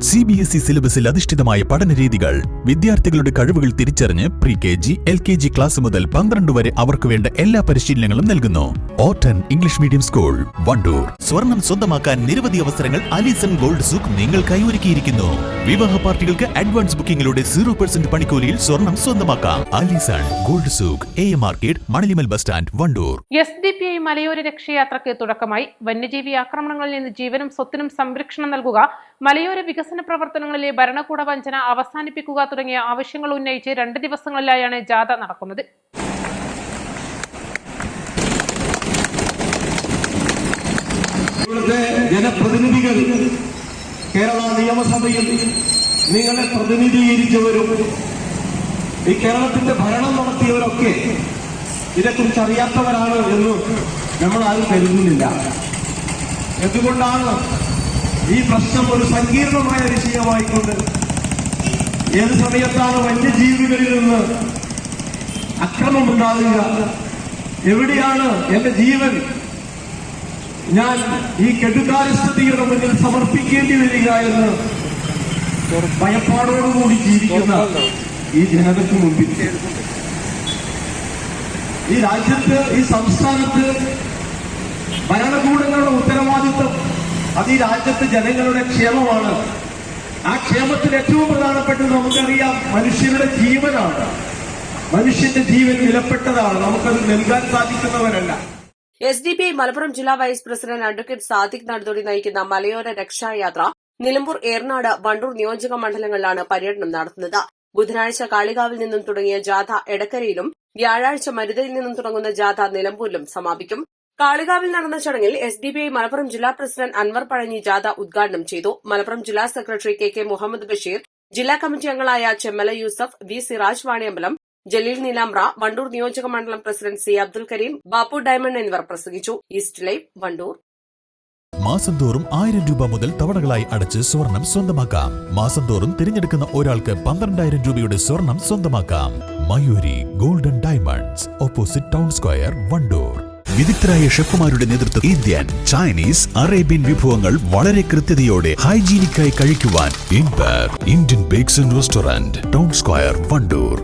CBSE സിലബസിൽ അധിഷ്ഠിതമായ പഠനരീതികൾ വിദ്യാർത്ഥികളുടെ കഴിവുകൾ തിരിച്ചറിഞ്ഞ് pre-KG, LKG ക്ലാസ് മുതൽ 12 വരെ അവർക്ക് വേണ്ട എല്ലാ പരിശീലനങ്ങളും നൽകുന്നു. ഓട്ടൻ ഇംഗ്ലീഷ് മീഡിയം സ്കൂൾ, വണ്ടൂർ. സ്വർണം സ്വന്തമാക്കാൻ നിരവധി അവസരങ്ങൾ അലിസൺ ഗോൾഡ് സൂക്ക് നിങ്ങൾക്കായി ഒരുക്കിയിരിക്കുന്നു. വിവാഹ പാർട്ടികൾക്ക് അഡ്വാൻസ് ബുക്കിംഗിലൂടെ 0% പണിക്കൂലിയിൽ സ്വർണം സ്വന്തമാക്കാം. അലിസൺ ഗോൾഡ് സൂക്ക്, AM മാർക്കറ്റ്, മണലിമൽ ബസ് സ്റ്റാൻഡ്, വണ്ടൂർ. SDPI മലയോര രക്ഷയാത്രയ്ക്ക് തുടക്കമായി. വന്യജീവി ആക്രമണങ്ങളിൽ നിന്ന് ജീവനും സ്വത്തിനും സംരക്ഷണം നൽകുക, മലയോര വികസന പ്രവർത്തനങ്ങളിലെ ഭരണകൂട വഞ്ചന അവസാനിപ്പിക്കുക തുടങ്ങിയ ആവശ്യങ്ങൾ ഉന്നയിച്ച് 2 ദിവസങ്ങളിലായാണ് ജാഥ നടക്കുന്നത്. ഇവിടുത്തെ ജനപ്രതിനിധികൾ കേരള നിയമസഭയിൽ നിങ്ങളെ പ്രതിനിധീകരിച്ചവരും ഈ കേരളത്തിന്റെ ഭരണം നടത്തിയവരൊക്കെ ഇതേക്കുറിച്ച് അറിയാത്തവരാണ് എന്ന് നമ്മൾ ആരും കരുതുന്നില്ല. എന്തുകൊണ്ടാണ് ഈ പ്രശ്നം ഒരു സങ്കീർണമായ വിഷയമായിക്കൊണ്ട് ഏത് സമയത്താണ് വന്യജീവികളിൽ നിന്ന് അക്രമമുണ്ടാകുക, എവിടെയാണ് എന്റെ ജീവൻ ഞാൻ ഈ കെടുകാര്യസ്ഥതയുടെ മുന്നിൽ സമർപ്പിക്കേണ്ടി വരിക എന്ന് ഭയപ്പാടോടുകൂടി ജീവിക്കുന്ന ഈ ജനതയ്ക്ക് മുമ്പിൽ ഈ രാജ്യത്ത്, ഈ സംസ്ഥാനത്ത് ഭരണകൂടങ്ങളുടെ ഉത്തരവാദിത്വം അത് ഈ രാജ്യത്തെ ജനങ്ങളുടെ ക്ഷേമമാണ്. ആ ക്ഷേമത്തിൽ ഏറ്റവും പ്രധാനപ്പെട്ടത് നമുക്കറിയാം മനുഷ്യരുടെ ജീവനാണ്. മനുഷ്യന്റെ ജീവൻ വിലപ്പെട്ടതാണ്. നമുക്കത് നൽകാൻ സാധിക്കുന്നവരല്ല. SDPI മലപ്പുറം ജില്ലാ വൈസ് പ്രസിഡന്റ് അഡ്വക്കേറ്റ് സാദിഖ് നടുതോടി നയിക്കുന്ന മലയോര രക്ഷായാത്ര നിലമ്പൂർ, ഏറനാട്, വണ്ടൂർ നിയോജക മണ്ഡലങ്ങളിലാണ് പര്യടനം നടത്തുന്നത്. ബുധനാഴ്ച കാളികാവിൽ നിന്നും തുടങ്ങിയ ജാഥ എടക്കരയിലും വ്യാഴാഴ്ച മരുതയിൽ നിന്നും തുടങ്ങുന്ന ജാഥ നിലമ്പൂരിലും സമാപിക്കും. കാളികാവിൽ നടന്ന ചടങ്ങിൽ SDPI മലപ്പുറം ജില്ലാ പ്രസിഡന്റ് അൻവർ പഴഞ്ഞി ജാഥ ഉദ്ഘാടനം ചെയ്തു. മലപ്പുറം ജില്ലാ സെക്രട്ടറി KK മുഹമ്മദ് ബഷീർ, ജില്ലാ കമ്മിറ്റി അംഗങ്ങളായ ചെമ്മല യൂസഫ്, V സിറാജ് വാണിയമ്പലം, ജലീൽ നീലാമ്പ്ര, വണ്ടൂർ നിയോജക മണ്ഡലം president C Abdul Kareem, Bappu diamond എന്നിവർ പ്രസംഗിച്ചു. East Live, Wandoor. മാസം തോറും 1000 രൂപ മുതൽ തവണകളായി അടച്ച് സ്വർണം സ്വന്തമാക്കാം. മാസം തോറും തിരഞ്ഞെടുക്കുന്ന ഒരാൾക്ക് 12,000 രൂപയുടെ സ്വർണം സ്വന്തമാക്കാം. Mayuri golden diamonds, opposite town square, Wandoor. വിദഗ്ധരായ ഷെഫുമാരുടെ നേതൃത്വം ഇന്ത്യൻ, ചൈനീസ്, അറേബ്യൻ വിഭവങ്ങൾ വളരെ കൃത്യതയോടെ ഹൈജീനിക്കായി കഴിക്കുവാൻ Indian bakes and restaurant, town square, Wandoor.